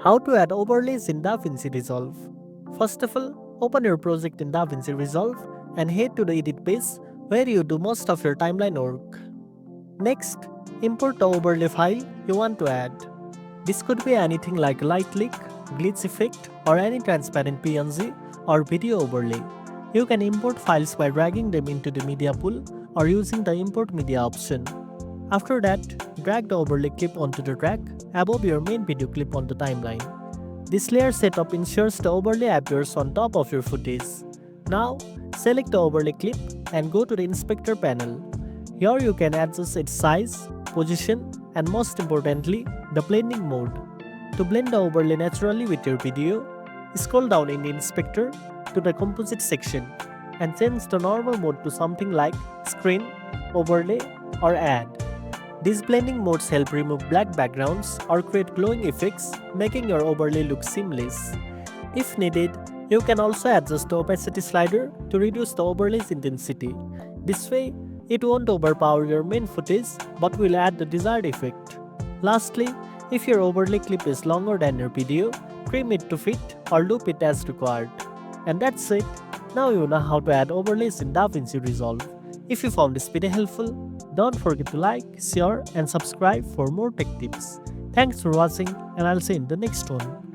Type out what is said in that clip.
How to add overlays in DaVinci Resolve. First of all, open your project in DaVinci Resolve and head to the edit page where you do most of your timeline work. Next, import the overlay file you want to add. This could be anything like light leak, glitch effect, or any transparent PNG or video overlay. You can import files by dragging them into the media pool or using the import media option. After that, drag the overlay clip onto the track above your main video clip on the timeline. This layer setup ensures the overlay appears on top of your footage. Now, select the overlay clip and go to the inspector panel. Here you can adjust its size, position, and most importantly, the blending mode. To blend the overlay naturally with your video, scroll down in the inspector to the composite section and change the normal mode to something like screen, overlay, or add. These blending modes help remove black backgrounds or create glowing effects, making your overlay look seamless. If needed, you can also adjust the opacity slider to reduce the overlay's intensity. This way, it won't overpower your main footage but will add the desired effect. Lastly, if your overlay clip is longer than your video, trim it to fit or loop it as required. And that's it. Now you know how to add overlays in DaVinci Resolve. If you found this video helpful, don't forget to like, share, and subscribe for more tech tips. Thanks for watching, and I'll see you in the next one.